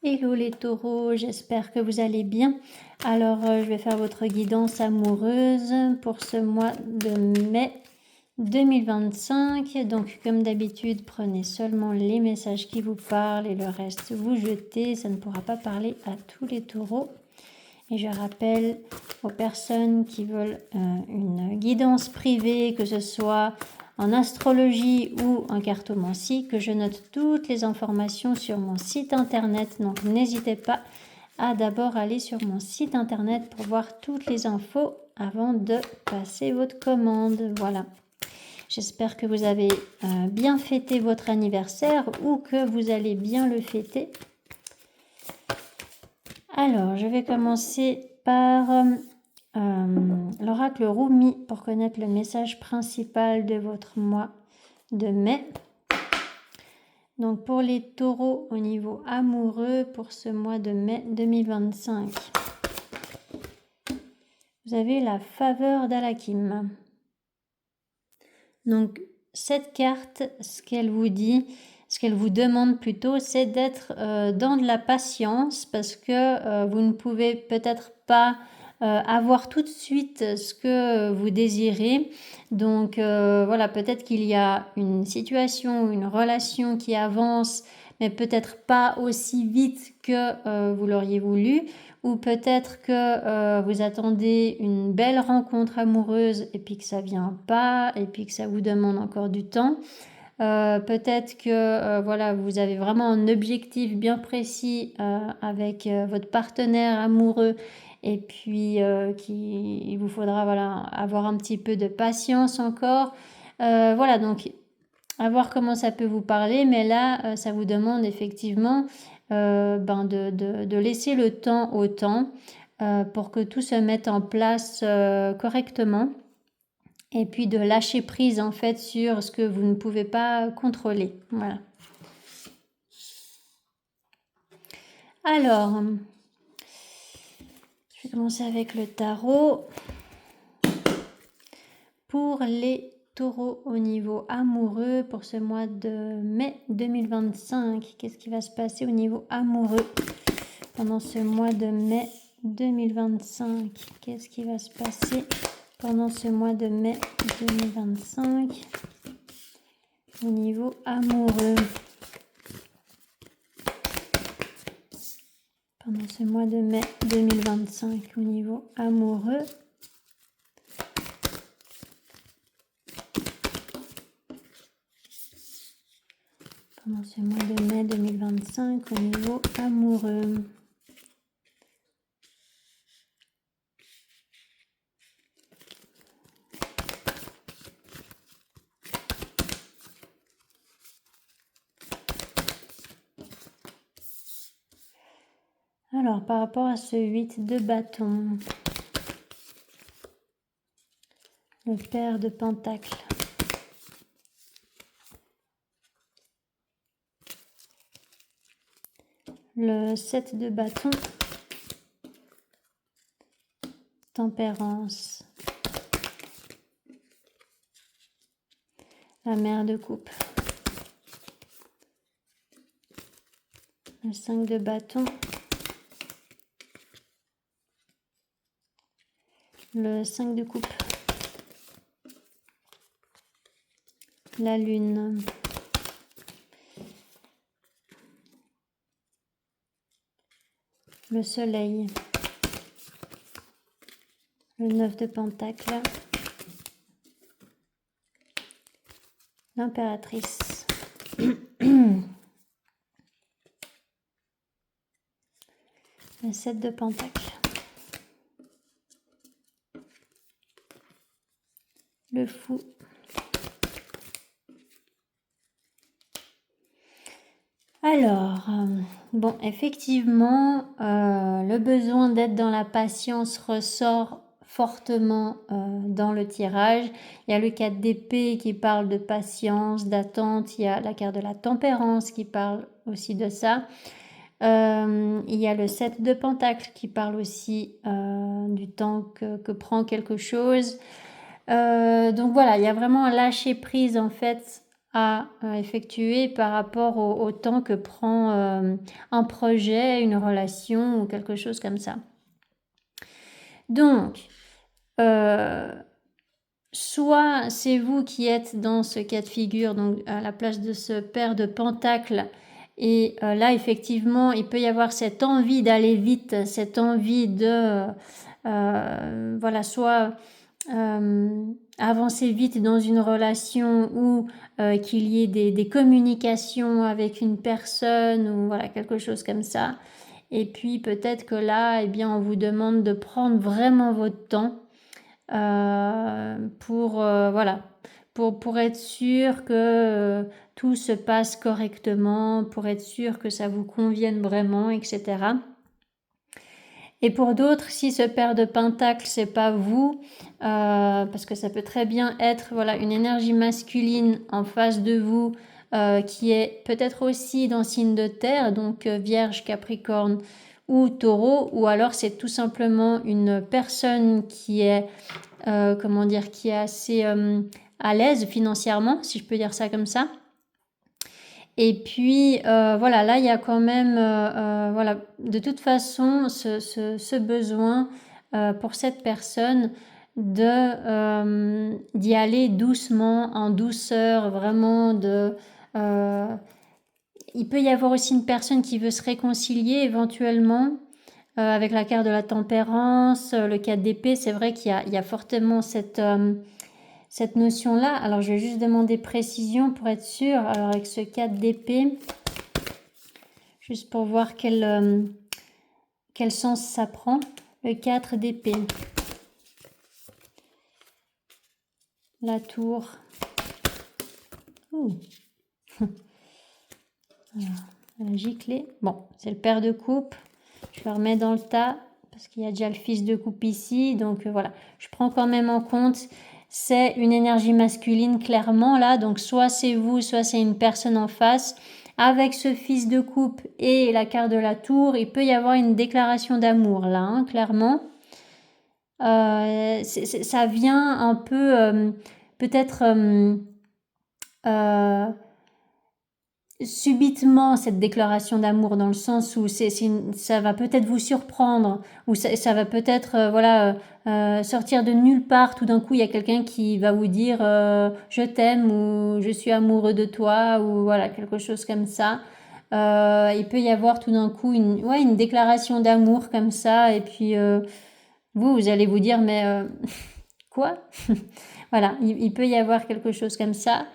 Hello les taureaux, j'espère que vous allez bien. Alors, je vais faire votre guidance amoureuse pour ce mois de mai 2025. Donc, comme d'habitude, prenez seulement les messages qui vous parlent et le reste vous jetez. Ça ne pourra pas parler à tous les taureaux. Et je rappelle aux personnes qui veulent une guidance privée, que ce soit en astrologie ou en cartomancie, que je note toutes les informations sur mon site internet. Donc n'hésitez pas à d'abord aller sur mon site internet pour voir toutes les infos avant de passer votre commande. Voilà. J'espère que vous avez bien fêté votre anniversaire ou que vous allez bien le fêter. Alors, je vais commencer par l'oracle Rumi pour connaître le message principal de votre mois de mai. Donc, pour les taureaux au niveau amoureux pour ce mois de mai 2025, vous avez la faveur d'Alakim. Donc, cette carte, ce qu'elle vous dit, ce qu'elle vous demande plutôt, c'est d'être dans de la patience parce que vous ne pouvez peut-être pas avoir tout de suite ce que vous désirez. Donc voilà, peut-être qu'il y a une situation, une relation qui avance, mais peut-être pas aussi vite que vous l'auriez voulu. Ou peut-être que vous attendez une belle rencontre amoureuse et puis que ça vient pas et puis que ça vous demande encore du temps. Peut-être que voilà, vous avez vraiment un objectif bien précis avec votre partenaire amoureux et puis il vous faudra voilà, avoir un petit peu de patience encore. Voilà, donc à voir comment ça peut vous parler, mais là, ça vous demande effectivement de laisser le temps au temps pour que tout se mette en place correctement. Et puis de lâcher prise en fait sur ce que vous ne pouvez pas contrôler. Voilà. Alors, je vais commencer avec le tarot. Pour les taureaux au niveau amoureux, pour ce mois de mai 2025, qu'est-ce qui va se passer au niveau amoureux pendant ce mois de mai 2025? Qu'est-ce qui va se passer pendant ce mois de mai 2025 au niveau amoureux? Pendant ce mois de mai 2025 au niveau amoureux. Pendant ce mois de mai 2025 au niveau amoureux. Alors, par rapport à ce 8 de bâton, le pair de pentacles, le 7 de bâton, tempérance, la mère de coupe, le 5 de bâton, le 5 de coupe, la lune, le soleil, le 9 de pentacle, l'impératrice, le 7 de pentacle, le fou, alors, bon, effectivement, le besoin d'être dans la patience ressort fortement dans le tirage. Il y a le 4 d'épée qui parle de patience, d'attente. Il y a la carte de la tempérance qui parle aussi de ça. Il y a le 7 de pentacle qui parle aussi du temps que prend quelque chose. Donc voilà, il y a vraiment un lâcher prise en fait à effectuer par rapport au temps que prend un projet, une relation ou quelque chose comme ça. Donc, soit c'est vous qui êtes dans ce cas de figure, donc à la place de ce pair de pentacles, et là effectivement il peut y avoir cette envie d'aller vite, cette envie de voilà, soit avancer vite dans une relation ou qu'il y ait des communications avec une personne ou voilà, quelque chose comme ça. Et puis peut-être que là, eh bien, on vous demande de prendre vraiment votre temps pour voilà, pour être sûr que tout se passe correctement, pour être sûr que ça vous convienne vraiment, etc. Et pour d'autres, si ce pair de pentacles c'est pas vous, parce que ça peut très bien être voilà une énergie masculine en face de vous qui est peut-être aussi dans signe de terre, donc Vierge, Capricorne ou Taureau, ou alors c'est tout simplement une personne qui est comment dire, qui est assez à l'aise financièrement, si je peux dire ça comme ça. Et puis voilà, là il y a quand même voilà, de toute façon ce besoin pour cette personne de d'y aller doucement, en douceur, vraiment de il peut y avoir aussi une personne qui veut se réconcilier éventuellement avec la carte de la tempérance, le 4 d'épée. C'est vrai qu'il y a fortement cette notion-là. Alors, je vais juste demander précision pour être sûre. Alors, avec ce 4 d'épée, juste pour voir quel sens ça prend. Le 4 d'épée. La tour. Ouh. Alors, la giclée. Bon, c'est le pair de coupe. Je le remets dans le tas parce qu'il y a déjà le fils de coupe ici. Donc, voilà. Je prends quand même en compte... C'est une énergie masculine clairement là, donc soit c'est vous, soit c'est une personne en face. Avec ce fils de coupe et la carte de la tour, il peut y avoir une déclaration d'amour là, hein, clairement. Ça vient un peu peut-être subitement cette déclaration d'amour, dans le sens où ça va peut-être vous surprendre, ou ça va peut-être voilà sortir de nulle part. Tout d'un coup il y a quelqu'un qui va vous dire je t'aime ou je suis amoureux de toi, ou voilà, quelque chose comme ça. Il peut y avoir tout d'un coup une déclaration d'amour comme ça, et puis vous allez vous dire mais quoi. Voilà, il peut y avoir quelque chose comme ça.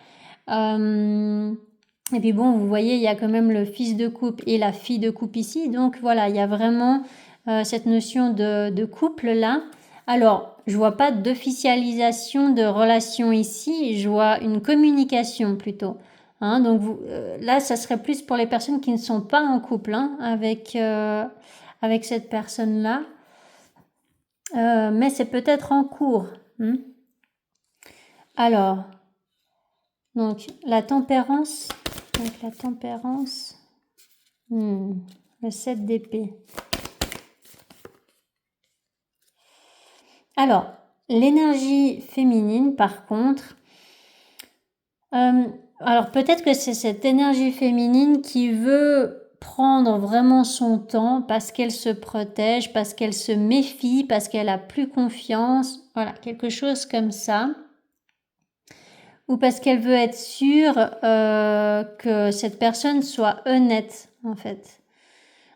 Et puis bon, vous voyez, il y a quand même le fils de coupe et la fille de coupe ici. Donc voilà, il y a vraiment cette notion de couple là. Alors, je vois pas d'officialisation de relation ici, je vois une communication plutôt. Hein, donc là, ça serait plus pour les personnes qui ne sont pas en couple hein, avec cette personne-là. Mais c'est peut-être en cours. Hein. Alors, donc la tempérance... Avec la tempérance, le 7 d'épée. Alors, l'énergie féminine, par contre, alors peut-être que c'est cette énergie féminine qui veut prendre vraiment son temps parce qu'elle se protège, parce qu'elle se méfie, parce qu'elle a plus confiance, voilà, quelque chose comme ça. Ou parce qu'elle veut être sûre que cette personne soit honnête, en fait.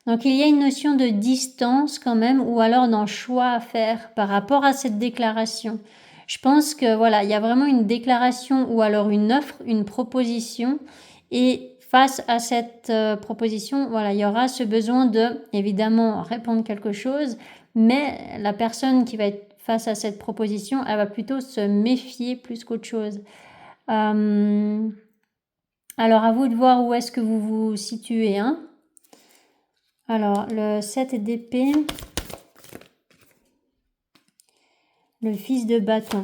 Donc il y a une notion de distance quand même, ou alors d'un choix à faire par rapport à cette déclaration. Je pense que voilà, il y a vraiment une déclaration ou alors une offre, une proposition, et face à cette proposition, voilà, il y aura ce besoin de évidemment répondre quelque chose, mais la personne qui va être face à cette proposition, elle va plutôt se méfier plus qu'autre chose. Alors à vous de voir où est-ce que vous vous situez, hein. Alors le 7 d'épée, le fils de bâton.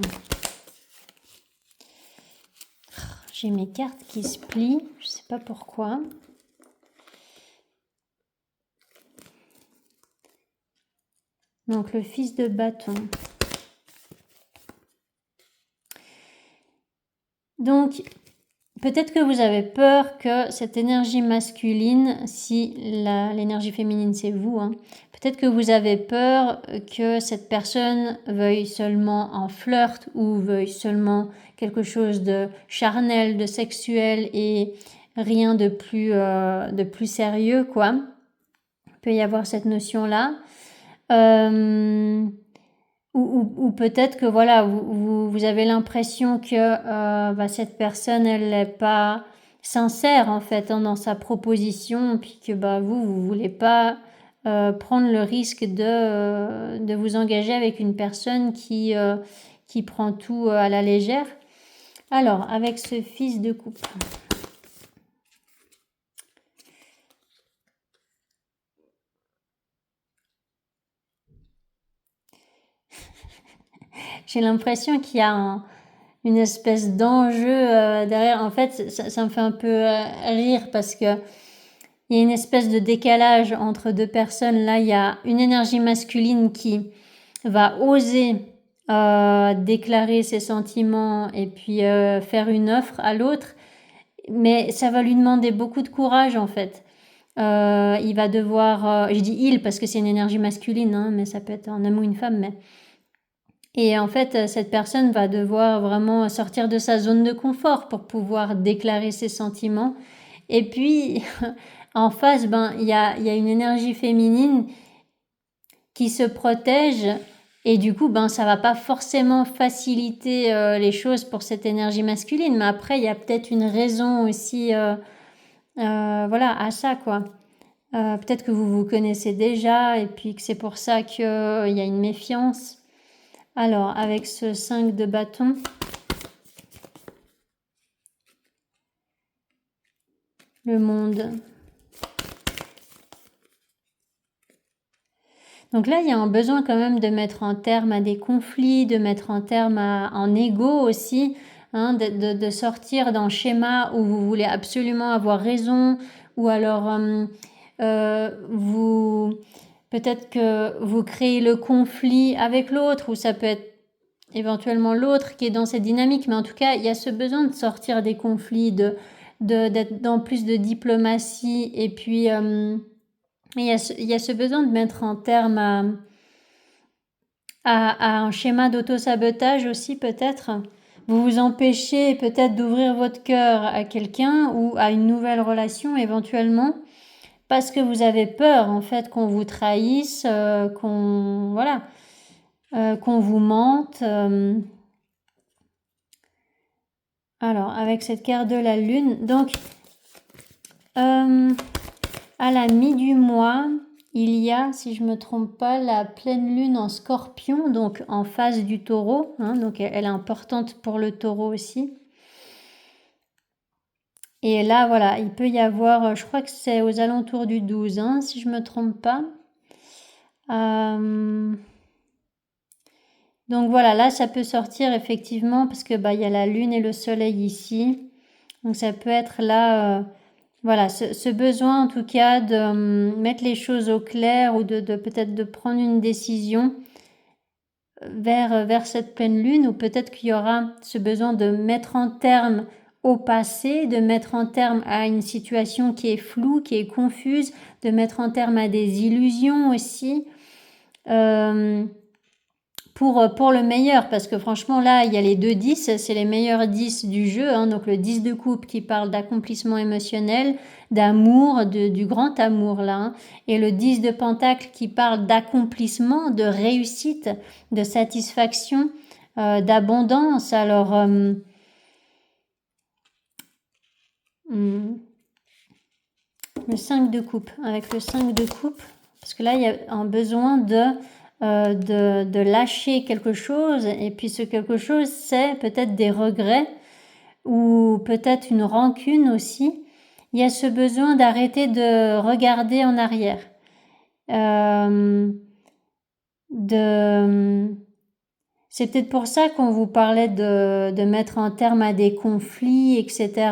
J'ai mes cartes qui se plient, je sais pas pourquoi. Donc le fils de bâton. Donc peut-être que vous avez peur que cette énergie masculine, si l'énergie féminine c'est vous, hein, peut-être que vous avez peur que cette personne veuille seulement un flirt ou veuille seulement quelque chose de charnel, de sexuel et rien de plus sérieux, quoi. Il peut y avoir cette notion-là. Ou peut-être que voilà, vous avez l'impression que cette personne, elle n'est pas sincère en fait, hein, dans sa proposition, puis que vous voulez pas prendre le risque de vous engager avec une personne qui prend tout à la légère. Alors, avec ce fils de coupe. J'ai l'impression qu'il y a une espèce d'enjeu derrière. En fait, ça me fait un peu rire parce que il y a une espèce de décalage entre deux personnes. Là, il y a une énergie masculine qui va oser déclarer ses sentiments et puis faire une offre à l'autre, mais ça va lui demander beaucoup de courage en fait. Il va devoir, je dis il parce que c'est une énergie masculine, hein, mais ça peut être un homme ou une femme, mais et en fait, cette personne va devoir vraiment sortir de sa zone de confort pour pouvoir déclarer ses sentiments. Et puis, en face, il y a une énergie féminine qui se protège et du coup, ça va pas forcément faciliter les choses pour cette énergie masculine. Mais après, il y a peut-être une raison aussi, voilà, à ça, quoi. Peut-être que vous vous connaissez déjà et puis que c'est pour ça qu'il y a une méfiance. Alors, avec ce 5 de bâton, le monde. Donc là, il y a un besoin quand même de mettre un terme à des conflits, de mettre un terme à un ego aussi, hein, de sortir d'un schéma où vous voulez absolument avoir raison, ou alors peut-être que vous créez le conflit avec l'autre, ou ça peut être éventuellement l'autre qui est dans cette dynamique, mais en tout cas, il y a ce besoin de sortir des conflits, d'être dans plus de diplomatie, et puis il y a ce besoin de mettre en terme à un schéma d'auto-sabotage aussi peut-être. Vous vous empêchez peut-être d'ouvrir votre cœur à quelqu'un ou à une nouvelle relation éventuellement parce que vous avez peur en fait qu'on vous trahisse, qu'on vous mente. Alors avec cette carte de la lune, donc à la mi du mois, il y a, si je ne me trompe pas, la pleine lune en scorpion, donc en face du taureau, hein, donc elle est importante pour le taureau aussi. Et là, voilà, il peut y avoir, je crois que c'est aux alentours du 12, hein, si je ne me trompe pas. Donc voilà, là, ça peut sortir effectivement parce que il y a la lune et le soleil ici. Donc ça peut être là... Voilà, ce besoin en tout cas de mettre les choses au clair ou de peut-être de prendre une décision vers cette pleine lune, ou peut-être qu'il y aura ce besoin de mettre en terme au passé, de mettre en terme à une situation qui est floue, qui est confuse, de mettre en terme à des illusions aussi. Pour le meilleur, parce que franchement là il y a les 2 10, c'est les meilleurs 10 du jeu, hein, donc le 10 de coupe qui parle d'accomplissement émotionnel, d'amour, du grand amour là, hein, et le 10 de pentacle qui parle d'accomplissement, de réussite, de satisfaction, d'abondance. Alors le 5 de coupe, avec le 5 de coupe, parce que là il y a un besoin de lâcher quelque chose, et puis ce quelque chose c'est peut-être des regrets ou peut-être une rancune aussi. Il y a ce besoin d'arrêter de regarder en arrière, c'est peut-être pour ça qu'on vous parlait de mettre un terme à des conflits, etc.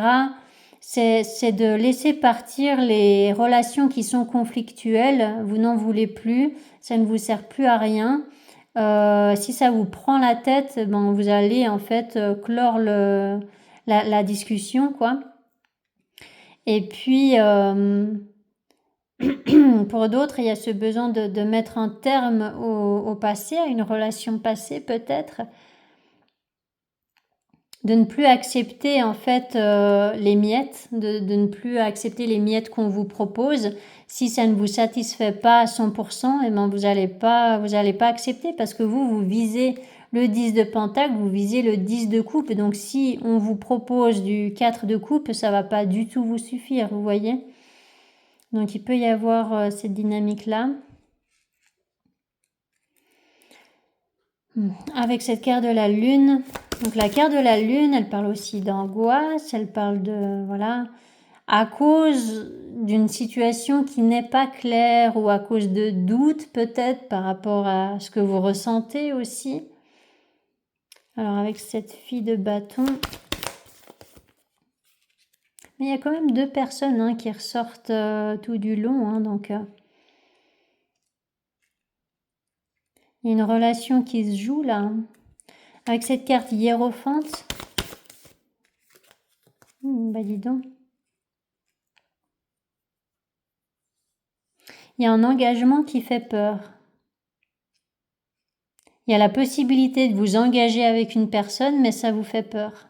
C'est de laisser partir les relations qui sont conflictuelles. Vous n'en voulez plus, ça ne vous sert plus à rien. Si ça vous prend la tête, vous allez en fait clore la discussion, quoi. Et puis, pour d'autres, il y a ce besoin de mettre un terme au passé, à une relation passée peut-être, de ne plus accepter en fait les miettes, de ne plus accepter les miettes qu'on vous propose. Si ça ne vous satisfait pas à 100%, eh ben vous allez pas accepter parce que vous visez le 10 de pentacle, vous visez le 10 de coupe. Donc si on vous propose du 4 de coupe, ça va pas du tout vous suffire, vous voyez. Donc il peut y avoir cette dynamique-là. Avec cette carte de la lune, donc la carte de la lune, elle parle aussi d'angoisse, elle parle de, voilà, à cause d'une situation qui n'est pas claire ou à cause de doutes peut-être par rapport à ce que vous ressentez aussi. Alors avec cette fille de bâton, mais il y a quand même 2 personnes qui ressortent tout du long, donc il y a une relation qui se joue là. Avec cette carte hiérophante, bah dis donc. Il y a un engagement qui fait peur. Il y a la possibilité de vous engager avec une personne, mais ça vous fait peur.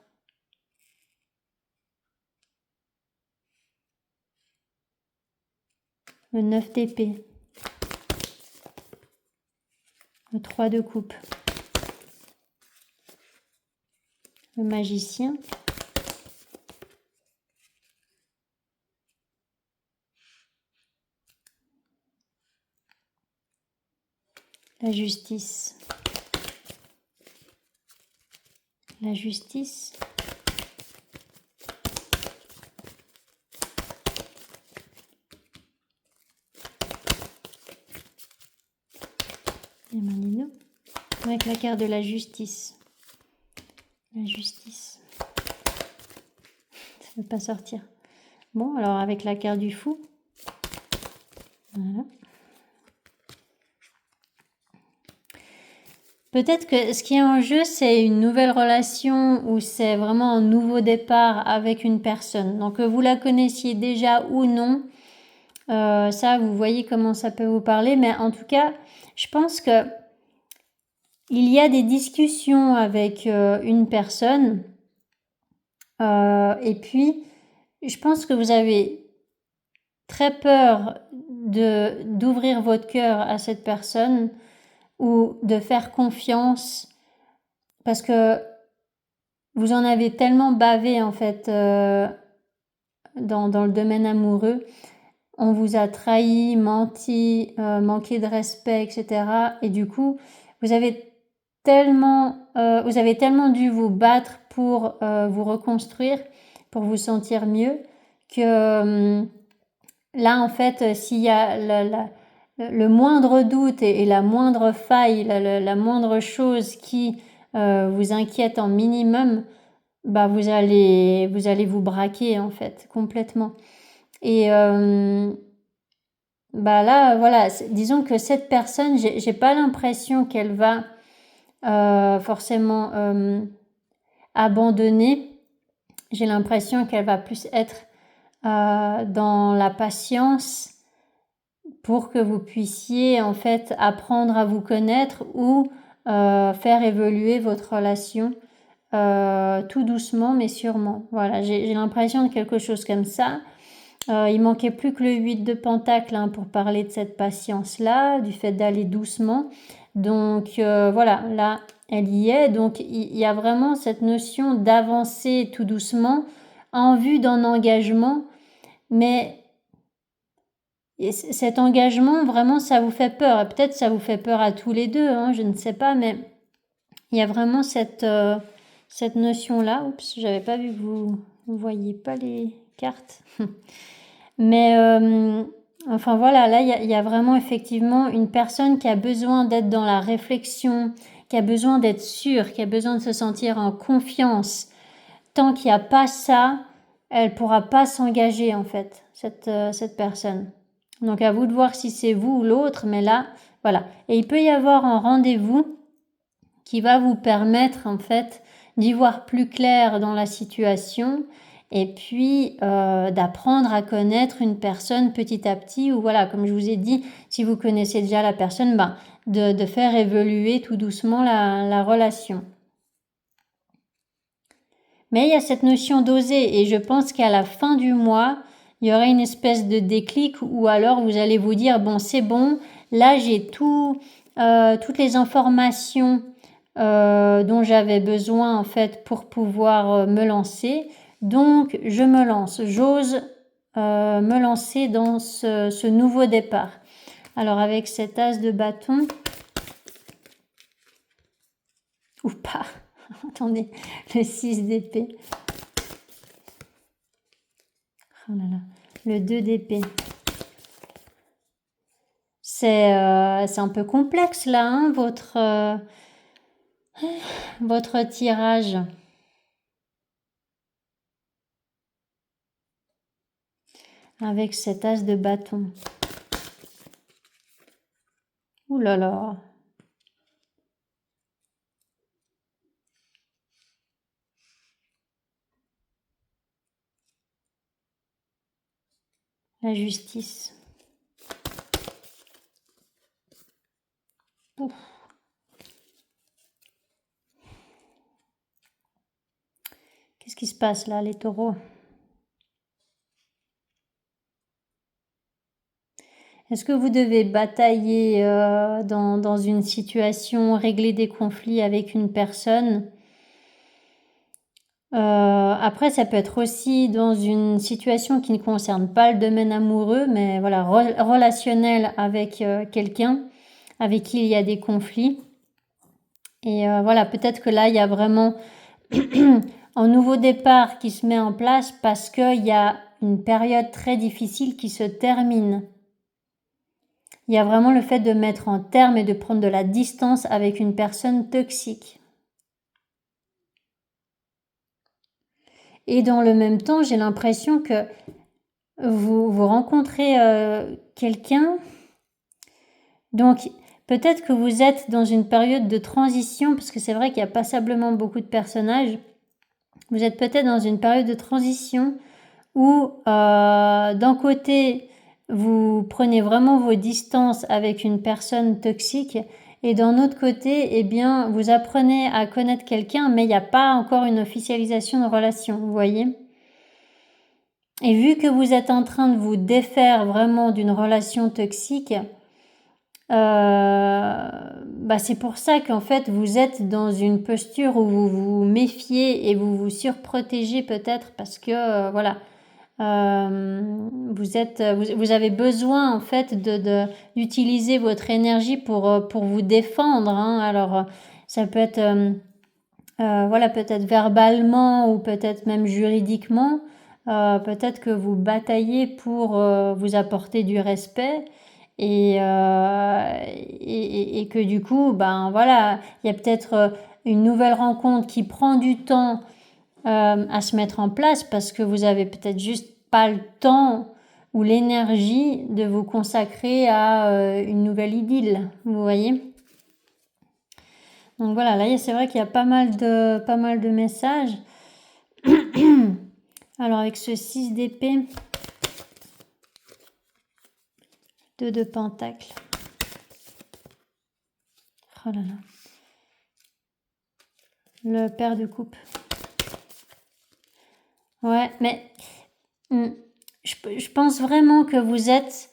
Le 9 d'épée. Le 3 de coupe. Le magicien. La justice. La justice. Et Manino. Avec la carte de la justice. La justice. Ça ne veut pas sortir. Bon, alors avec la carte du fou. Voilà. Peut-être que ce qui est en jeu, c'est une nouvelle relation ou c'est vraiment un nouveau départ avec une personne. Donc que vous la connaissiez déjà ou non, ça vous voyez comment ça peut vous parler. Mais en tout cas, je pense que il y a des discussions avec une personne. Et puis, je pense que vous avez très peur d'ouvrir votre cœur à cette personne ou de faire confiance parce que vous en avez tellement bavé en fait dans le domaine amoureux. On vous a trahi, menti, manqué de respect, etc. Et du coup, vous avez tellement dû vous battre pour vous reconstruire, pour vous sentir mieux, que là, en fait, s'il y a le moindre doute et la moindre faille, la moindre chose qui vous inquiète en minimum, bah vous allez vous braquer en fait complètement. Et bah là, voilà, disons que cette personne, j'ai pas l'impression qu'elle va forcément abandonner. J'ai l'impression qu'elle va plus être dans la patience pour que vous puissiez en fait apprendre à vous connaître ou faire évoluer votre relation tout doucement mais sûrement. Voilà, j'ai l'impression de quelque chose comme ça. Il manquait plus que le 8 de pentacle pour parler de cette patience-là, du fait d'aller doucement. Donc voilà, là, elle y est. Donc il y a vraiment cette notion d'avancer tout doucement en vue d'un engagement. Mais cet engagement, vraiment, ça vous fait peur. Et peut-être ça vous fait peur à tous les deux, je ne sais pas. Mais il y a vraiment cette notion-là. Oups, j'avais pas vu que vous voyiez pas les cartes. Mais enfin voilà, là il y a vraiment effectivement une personne qui a besoin d'être dans la réflexion, qui a besoin d'être sûre, qui a besoin de se sentir en confiance. Tant qu'il n'y a pas ça, elle ne pourra pas s'engager en fait, cette personne. Donc à vous de voir si c'est vous ou l'autre, mais là, voilà. Et il peut y avoir un rendez-vous qui va vous permettre en fait d'y voir plus clair dans la situation et puis d'apprendre à connaître une personne petit à petit ou voilà, comme je vous ai dit, si vous connaissez déjà la personne, de faire évoluer tout doucement la relation. Mais il y a cette notion d'oser et je pense qu'à la fin du mois, il y aura une espèce de déclic ou alors vous allez vous dire, bon, c'est bon, là j'ai toutes les informations dont j'avais besoin en fait pour pouvoir me lancer. Donc je me lance, j'ose me lancer dans ce nouveau départ. Alors avec cet as de bâton, ou pas, attendez, le 6 d'épée. Oh là là, le 2 d'épée. C'est un peu complexe là, hein, votre tirage. Avec cet as de bâton. Ouh là là. La justice. Ouf. Qu'est-ce qui se passe là, les taureaux? Est-ce que vous devez batailler dans une situation, régler des conflits avec une personne? Après, ça peut être aussi dans une situation qui ne concerne pas le domaine amoureux, mais voilà, relationnel avec quelqu'un avec qui il y a des conflits. Et voilà, peut-être que là, il y a vraiment un nouveau départ qui se met en place parce qu'il y a une période très difficile qui se termine. Il y a vraiment le fait de mettre en terme et de prendre de la distance avec une personne toxique. Et dans le même temps, j'ai l'impression que vous rencontrez quelqu'un. Donc, peut-être que vous êtes dans une période de transition, parce que c'est vrai qu'il y a passablement beaucoup de personnages. Vous êtes peut-être dans une période de transition où, d'un côté, vous prenez vraiment vos distances avec une personne toxique et d'un autre côté, eh bien, vous apprenez à connaître quelqu'un, mais il n'y a pas encore une officialisation de relation, vous voyez ? Et vu que vous êtes en train de vous défaire vraiment d'une relation toxique, c'est pour ça qu'en fait vous êtes dans une posture où vous vous méfiez et vous vous surprotégez peut-être parce que vous avez besoin en fait d'utiliser votre énergie pour vous défendre, hein. Alors ça peut être peut-être verbalement ou peut-être même juridiquement. Peut-être que vous bataillez pour vous apporter du respect et que du coup, il y a peut-être une nouvelle rencontre qui prend du temps à se mettre en place parce que vous avez peut-être juste pas le temps ou l'énergie de vous consacrer à une nouvelle idylle, vous voyez ? Donc voilà, là c'est vrai qu'il y a pas mal de messages. Alors avec ce 6 d'épée, 2 de pentacle. Oh là là. Le pair de coupe. Ouais, mais je pense vraiment que vous êtes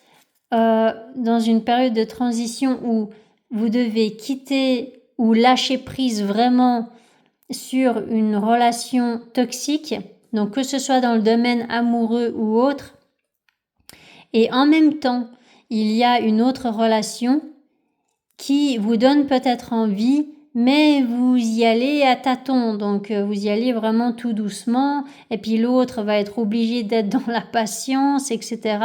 dans une période de transition où vous devez quitter ou lâcher prise vraiment sur une relation toxique, donc que ce soit dans le domaine amoureux ou autre. Et en même temps, il y a une autre relation qui vous donne peut-être envie, mais vous y allez à tâtons, donc vous y allez vraiment tout doucement, et puis l'autre va être obligé d'être dans la patience, etc.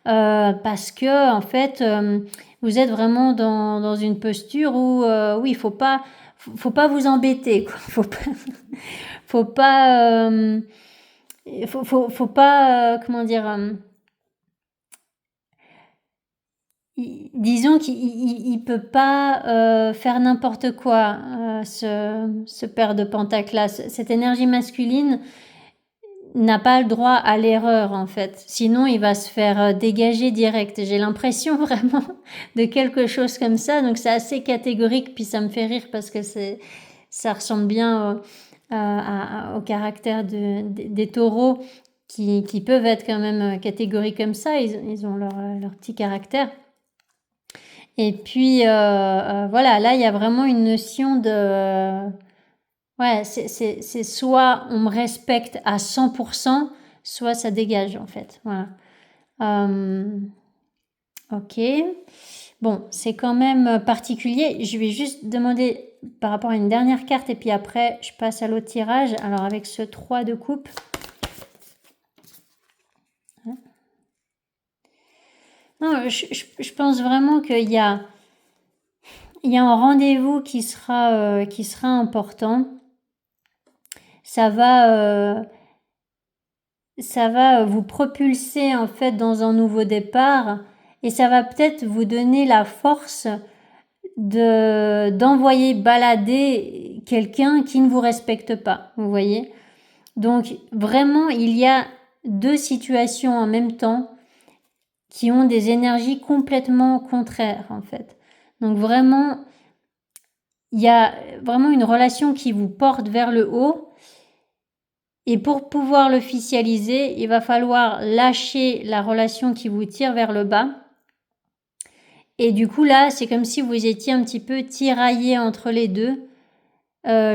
Parce que en fait, vous êtes vraiment dans une posture où oui, faut pas vous embêter, quoi. Faut pas comment dire. disons qu'il peut pas faire n'importe quoi, ce pair de pentacles-là. Cette énergie masculine n'a pas le droit à l'erreur en fait. Sinon, il va se faire dégager direct. J'ai l'impression vraiment de quelque chose comme ça. Donc c'est assez catégorique. Puis ça me fait rire parce que ça ressemble bien au caractère des taureaux qui peuvent être quand même catégoriques comme ça. Ils ont leur petit caractère. Et puis voilà, là il y a vraiment une notion de ouais, c'est soit on me respecte à 100%, soit ça dégage en fait. Voilà. Ok. Bon, c'est quand même particulier. Je vais juste demander par rapport à une dernière carte et puis après je passe à l'autre tirage. Alors avec ce 3 de coupe. Non, je pense vraiment qu'il y a un rendez-vous qui sera important. Ça va vous propulser en fait dans un nouveau départ et ça va peut-être vous donner la force d'envoyer balader quelqu'un qui ne vous respecte pas, vous voyez. Donc vraiment, il y a deux situations en même temps qui ont des énergies complètement contraires en fait. Donc vraiment, il y a vraiment une relation qui vous porte vers le haut. Et pour pouvoir l'officialiser, il va falloir lâcher la relation qui vous tire vers le bas. Et du coup là, c'est comme si vous étiez un petit peu tiraillé entre les deux,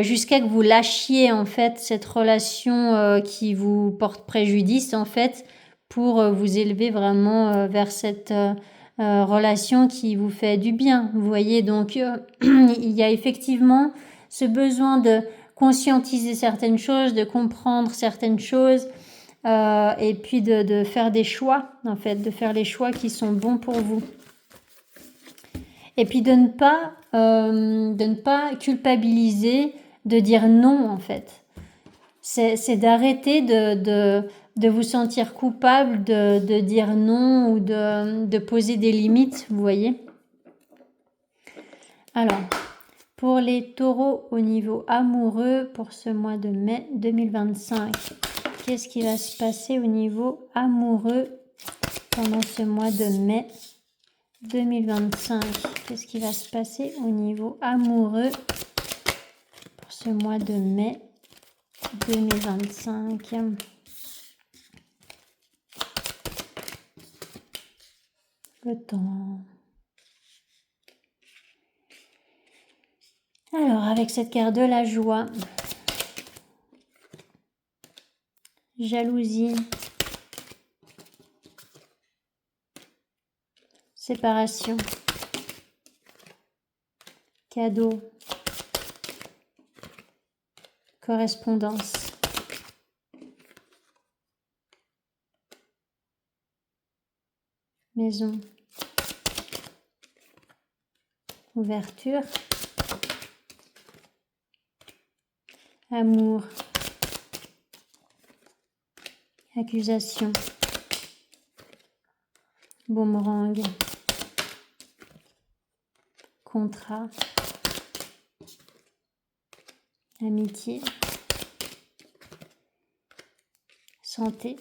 jusqu'à que vous lâchiez en fait cette relation qui vous porte préjudice en fait, pour vous élever vraiment vers cette relation qui vous fait du bien. Vous voyez, donc il y a effectivement ce besoin de conscientiser certaines choses, de comprendre certaines choses, et puis de faire des choix, en fait, de faire les choix qui sont bons pour vous. Et puis de ne pas culpabiliser, de dire non, en fait. C'est d'arrêter de vous sentir coupable, de dire non ou de poser des limites, vous voyez. Alors, pour les taureaux au niveau amoureux, pour ce mois de mai 2025, qu'est-ce qui va se passer au niveau amoureux pendant ce mois de mai 2025? Qu'est-ce qui va se passer au niveau amoureux pour ce mois de mai 2025? Le temps. Alors, avec cette carte de la joie, jalousie, séparation, cadeau, correspondance, maison, ouverture, amour, accusation, boomerang, contrat, amitié, santé,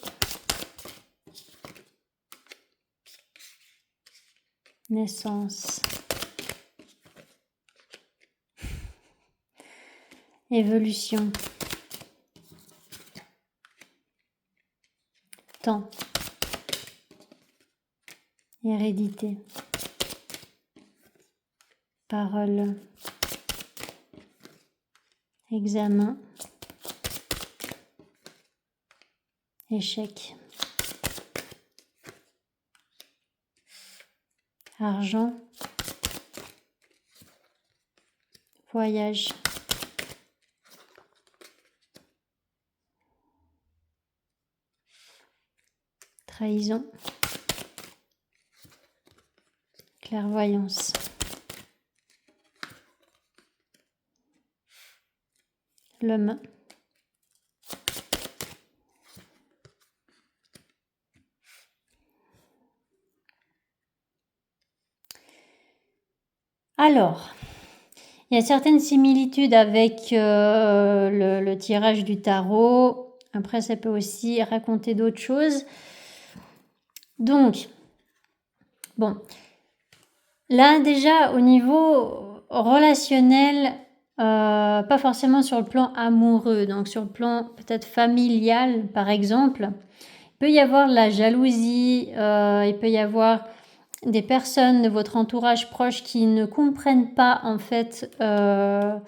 naissance, évolution, temps, hérédité, parole, examen, échec, argent, voyage, trahison, clairvoyance, l'homme, Alors, il y a certaines similitudes avec le tirage du tarot. Après, ça peut aussi raconter d'autres choses. Donc, bon, là déjà au niveau relationnel, pas forcément sur le plan amoureux, donc sur le plan peut-être familial par exemple, il peut y avoir de la jalousie, il peut y avoir des personnes de votre entourage proche qui ne comprennent pas en fait la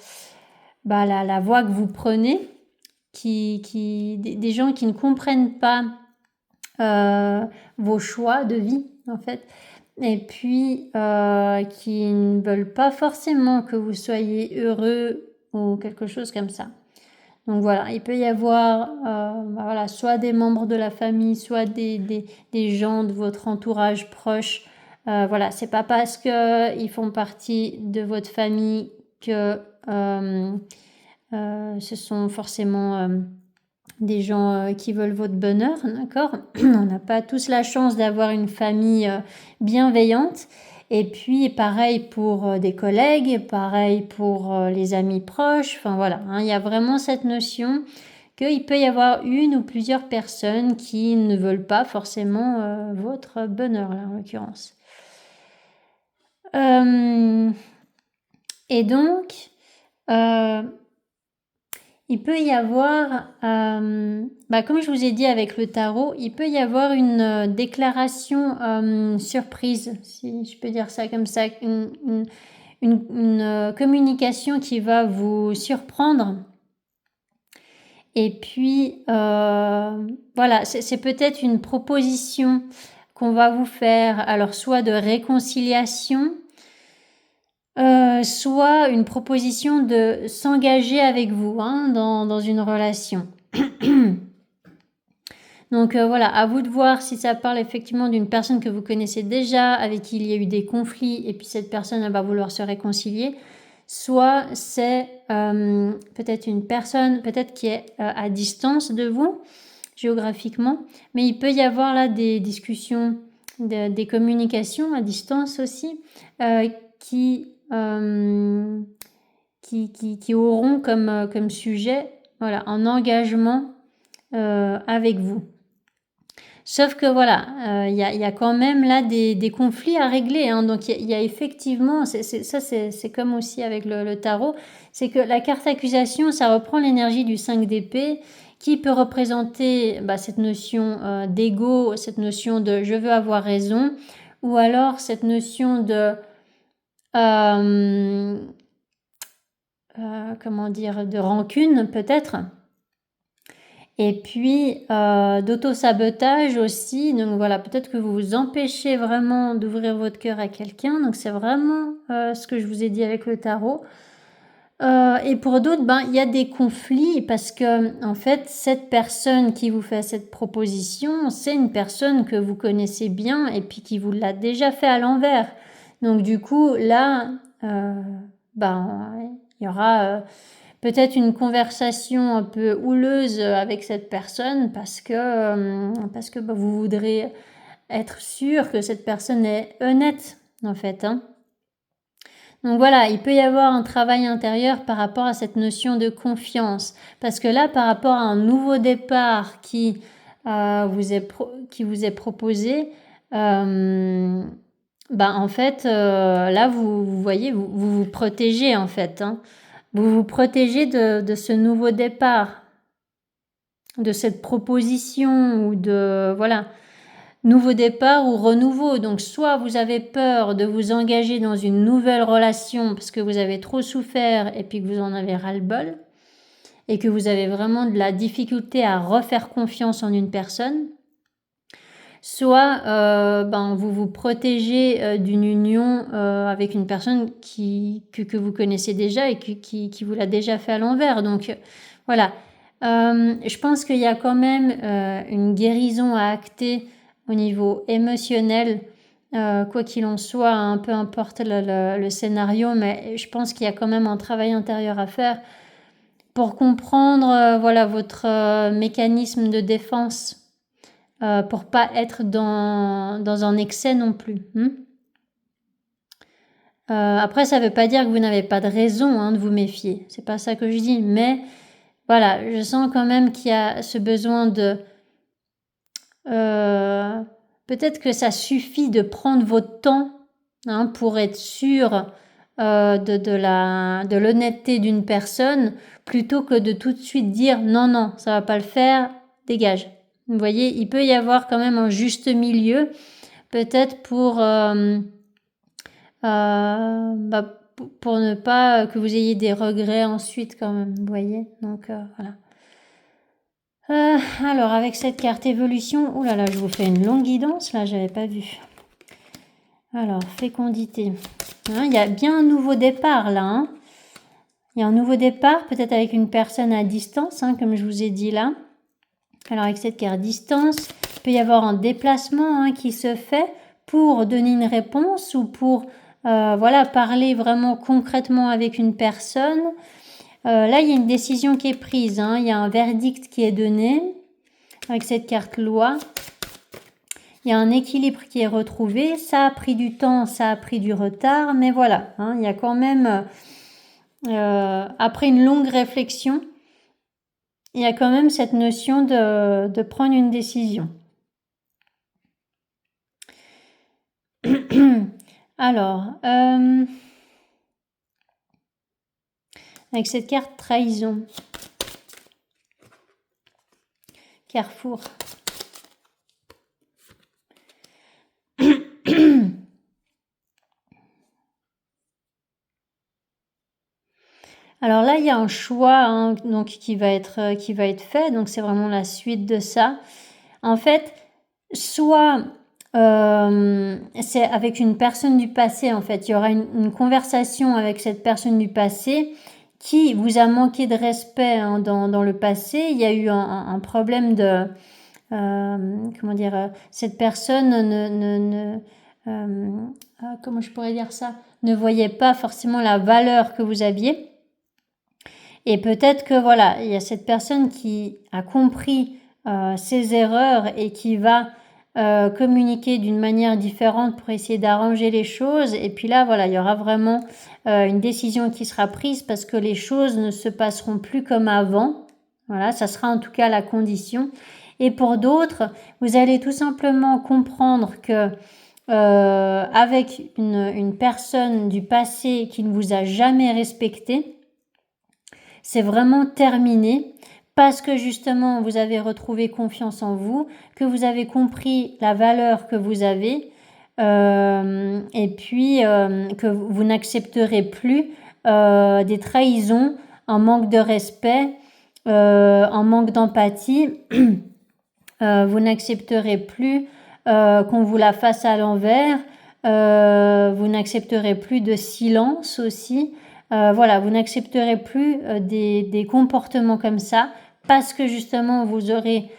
voie que vous prenez, des gens qui ne comprennent pas vos choix de vie en fait, et puis qui ne veulent pas forcément que vous soyez heureux ou quelque chose comme ça. Donc voilà, il peut y avoir voilà, soit des membres de la famille, soit des gens de votre entourage proche. Voilà, c'est pas parce qu'ils font partie de votre famille que ce sont forcément des gens qui veulent votre bonheur, d'accord? On n'a pas tous la chance d'avoir une famille bienveillante. Et puis pareil pour des collègues, pareil pour les amis proches. Enfin voilà, hein, il y a vraiment cette notion qu'il peut y avoir une ou plusieurs personnes qui ne veulent pas forcément votre bonheur, là, en l'occurrence. Et donc, il peut y avoir, comme je vous ai dit avec le tarot, il peut y avoir une déclaration surprise, si je peux dire ça comme ça, une communication qui va vous surprendre. Et puis, voilà, c'est peut-être une proposition qu'on va vous faire, alors soit de réconciliation, soit une proposition de s'engager avec vous dans une relation. Donc voilà, à vous de voir si ça parle effectivement d'une personne que vous connaissez déjà, avec qui il y a eu des conflits, et puis cette personne elle va vouloir se réconcilier. Soit c'est peut-être une personne peut-être qui est à distance de vous, géographiquement, mais il peut y avoir là des discussions, des communications à distance aussi, qui auront comme sujet voilà, un engagement avec vous. Sauf que voilà, il y a quand même là des conflits à régler. Donc il y a effectivement, c'est comme aussi avec le tarot, c'est que la carte accusation, ça reprend l'énergie du 5 d'épée qui peut représenter cette notion d'ego, cette notion de je veux avoir raison, ou alors cette notion de comment dire, de rancune peut-être. Et puis d'auto-sabotage aussi. Donc voilà, peut-être que vous vous empêchez vraiment d'ouvrir votre cœur à quelqu'un. Donc c'est vraiment ce que je vous ai dit avec le tarot. Et pour d'autres, il y a des conflits parce que en fait, cette personne qui vous fait cette proposition, c'est une personne que vous connaissez bien et puis qui vous l'a déjà fait à l'envers. Donc du coup, là, il y aura peut-être une conversation un peu houleuse avec cette personne parce que vous voudrez être sûr que cette personne est honnête en fait. Donc voilà, il peut y avoir un travail intérieur par rapport à cette notion de confiance. Parce que là, par rapport à un nouveau départ qui vous est proposé, en fait, là, vous voyez, vous protégez en fait. Vous vous protégez de ce nouveau départ, de cette proposition ou de, voilà, nouveau départ ou renouveau. Donc soit vous avez peur de vous engager dans une nouvelle relation parce que vous avez trop souffert et puis que vous en avez ras-le-bol et que vous avez vraiment de la difficulté à refaire confiance en une personne. Soit vous vous protégez d'une union avec une personne que vous connaissez déjà et qui vous l'a déjà fait à l'envers. Donc voilà, je pense qu'il y a quand même une guérison à acter au niveau émotionnel, quoi qu'il en soit, peu importe le scénario, mais je pense qu'il y a quand même un travail intérieur à faire pour comprendre votre mécanisme de défense. Pour pas être dans un excès non plus. Après, ça ne veut pas dire que vous n'avez pas de raison hein, de vous méfier. C'est pas ça que je dis. Mais voilà, je sens quand même qu'il y a ce besoin de... peut-être que ça suffit de prendre votre temps hein, pour être sûr de l'honnêteté d'une personne plutôt que de tout de suite dire non, non, ça va pas le faire, dégage. Vous voyez, il peut y avoir quand même un juste milieu, peut-être pour ne pas que vous ayez des regrets ensuite quand même, vous voyez. Donc voilà. Alors avec cette carte évolution, oh là là, je vous fais une longue guidance, là j'avais pas vu. Alors fécondité, hein, il y a bien un nouveau départ là. Hein. Il y a un nouveau départ, peut-être avec une personne à distance, hein, comme je vous ai dit là. Alors avec cette carte distance, il peut y avoir un déplacement hein, qui se fait pour donner une réponse ou pour voilà, parler vraiment concrètement avec une personne. Là, il y a une décision qui est prise, hein, il y a un verdict qui est donné avec cette carte loi. Il y a un équilibre qui est retrouvé, ça a pris du temps, ça a pris du retard, mais voilà, hein, il y a quand même, après une longue réflexion, il y a quand même cette notion de prendre une décision. Alors, avec cette carte trahison, Carrefour. Alors là, il y a un choix hein, donc, qui va être fait, donc c'est vraiment la suite de ça. En fait, soit c'est avec une personne du passé, en fait, il y aura une conversation avec cette personne du passé qui vous a manqué de respect hein, dans le passé. Il y a eu un problème de... comment dire, cette personne comment je pourrais dire ça, ne voyait pas forcément la valeur que vous aviez. Et peut-être que voilà, il y a cette personne qui a compris ses erreurs et qui va communiquer d'une manière différente pour essayer d'arranger les choses. Et puis là, voilà, il y aura vraiment une décision qui sera prise parce que les choses ne se passeront plus comme avant. Voilà, ça sera en tout cas la condition. Et pour d'autres, vous allez tout simplement comprendre que avec une personne du passé qui ne vous a jamais respecté, c'est vraiment terminé parce que justement vous avez retrouvé confiance en vous, que vous avez compris la valeur que vous avez et puis que vous n'accepterez plus des trahisons, un manque de respect, un manque d'empathie. Vous n'accepterez plus qu'on vous la fasse à l'envers. Vous n'accepterez plus de silence aussi. Voilà, vous n'accepterez plus des comportements comme ça parce que justement vous aurez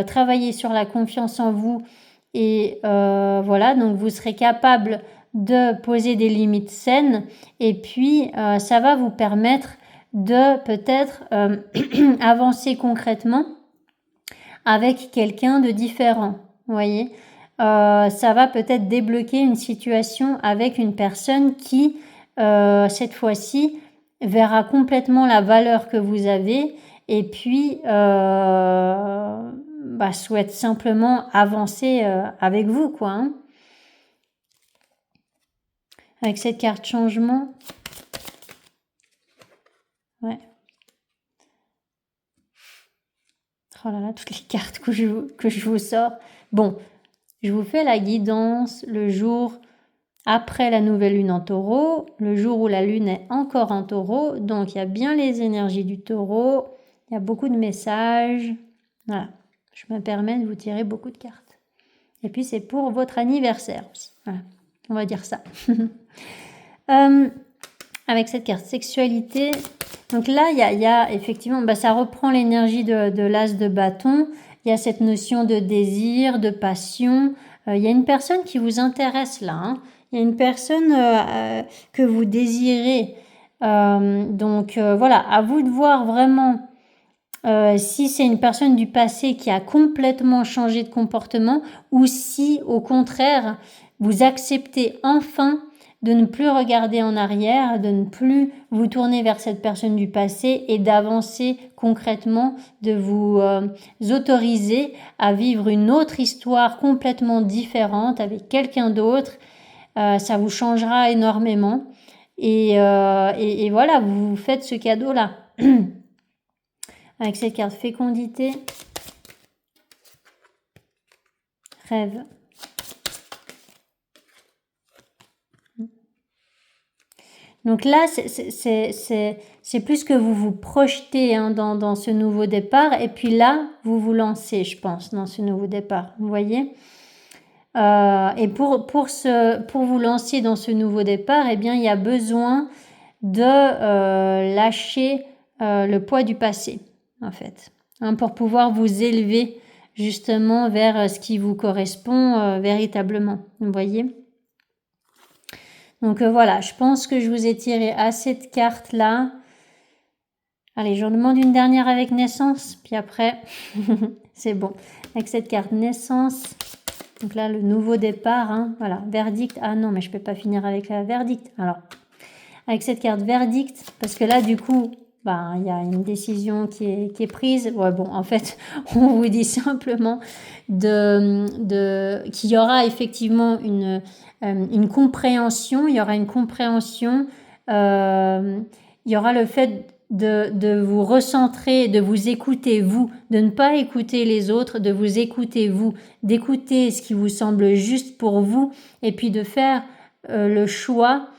travaillé sur la confiance en vous et voilà, donc vous serez capable de poser des limites saines et puis ça va vous permettre de peut-être avancer concrètement avec quelqu'un de différent, vous voyez. Ça va peut-être débloquer une situation avec une personne qui, cette fois-ci, verra complètement la valeur que vous avez et puis souhaite simplement avancer avec vous, quoi. Hein. Avec cette carte changement. Ouais. Oh là là, toutes les cartes que je vous sors. Bon, je vous fais la guidance le jour après la nouvelle lune en taureau, le jour où la lune est encore en taureau. Donc, il y a bien les énergies du taureau. Il y a beaucoup de messages. Voilà, je me permets de vous tirer beaucoup de cartes. Et puis, c'est pour votre anniversaire aussi. Voilà, on va dire ça. Avec cette carte sexualité, donc là, il y a effectivement, ça reprend l'énergie de l'as de bâton. Il y a cette notion de désir, de passion. Il y a une personne qui vous intéresse là. Hein. Il y a une personne que vous désirez. Donc voilà, à vous de voir vraiment si c'est une personne du passé qui a complètement changé de comportement ou si au contraire, vous acceptez enfin de ne plus regarder en arrière, de ne plus vous tourner vers cette personne du passé et d'avancer concrètement, de vous autoriser à vivre une autre histoire complètement différente avec quelqu'un d'autre. Ça vous changera énormément. Et voilà, vous vous faites ce cadeau-là. Avec cette carte fécondité, rêve. Donc là, c'est plus que vous vous projetez dans ce nouveau départ. Et puis là, vous vous lancez, je pense, dans ce nouveau départ. Vous voyez ? Et pour vous lancer dans ce nouveau départ, eh bien, il y a besoin de lâcher le poids du passé, en fait, pour pouvoir vous élever justement vers ce qui vous correspond véritablement. Vous voyez ? Donc voilà, je pense que je vous ai tiré assez de cartes là. Allez, j'en demande une dernière avec naissance, puis après, c'est bon. Avec cette carte naissance, donc là, le nouveau départ, voilà, verdict. Ah non, mais je peux pas finir avec la verdict. Alors, avec cette carte verdict, parce que là, du coup, il y a une décision qui est prise. Ouais, bon, en fait, on vous dit simplement qu'il y aura effectivement une compréhension, il y aura une compréhension, il y aura le fait de vous recentrer, de vous écouter vous, de ne pas écouter les autres, de vous écouter vous, d'écouter ce qui vous semble juste pour vous et puis de faire le choix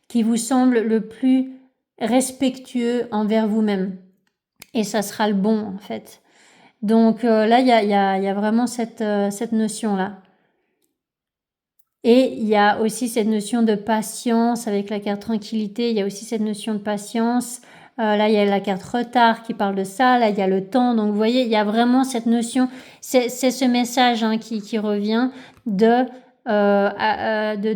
qui vous semble le plus respectueux envers vous-même. Et ça sera le bon en fait. Donc là, il y a vraiment cette notion-là. Et il y a aussi cette notion de patience avec la carte tranquillité. Il y a aussi cette notion de patience. Là, il y a la carte retard qui parle de ça. Là, il y a le temps. Donc, vous voyez, il y a vraiment cette notion. C'est ce message qui revient de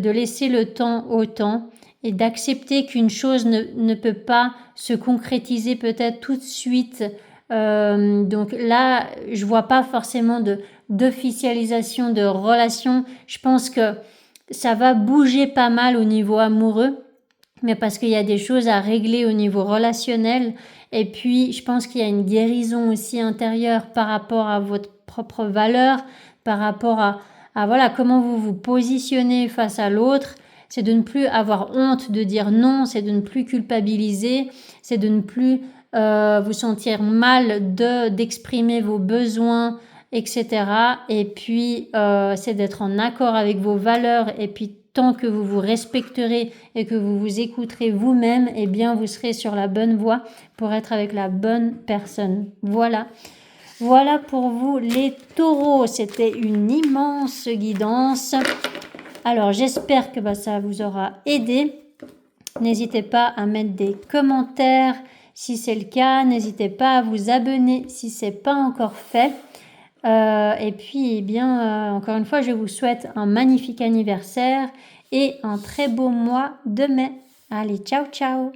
laisser le temps au temps et d'accepter qu'une chose ne peut pas se concrétiser peut-être tout de suite. Donc là, je vois pas forcément d'officialisation de relation. Je pense que ça va bouger pas mal au niveau amoureux, mais parce qu'il y a des choses à régler au niveau relationnel. Et puis, je pense qu'il y a une guérison aussi intérieure par rapport à votre propre valeur, par rapport à voilà, comment vous vous positionnez face à l'autre. C'est de ne plus avoir honte de dire non, c'est de ne plus culpabiliser, c'est de ne plus vous sentir mal d'exprimer vos besoins, etc. Et puis, c'est d'être en accord avec vos valeurs. Et puis, tant que vous vous respecterez et que vous vous écouterez vous-même, eh bien, vous serez sur la bonne voie pour être avec la bonne personne. Voilà. Voilà pour vous les taureaux. C'était une immense guidance. Alors, j'espère que ça vous aura aidé. N'hésitez pas à mettre des commentaires si c'est le cas. N'hésitez pas à vous abonner si ce n'est pas encore fait. Et puis, encore une fois, je vous souhaite un magnifique anniversaire et un très beau mois de mai. Allez, ciao, ciao!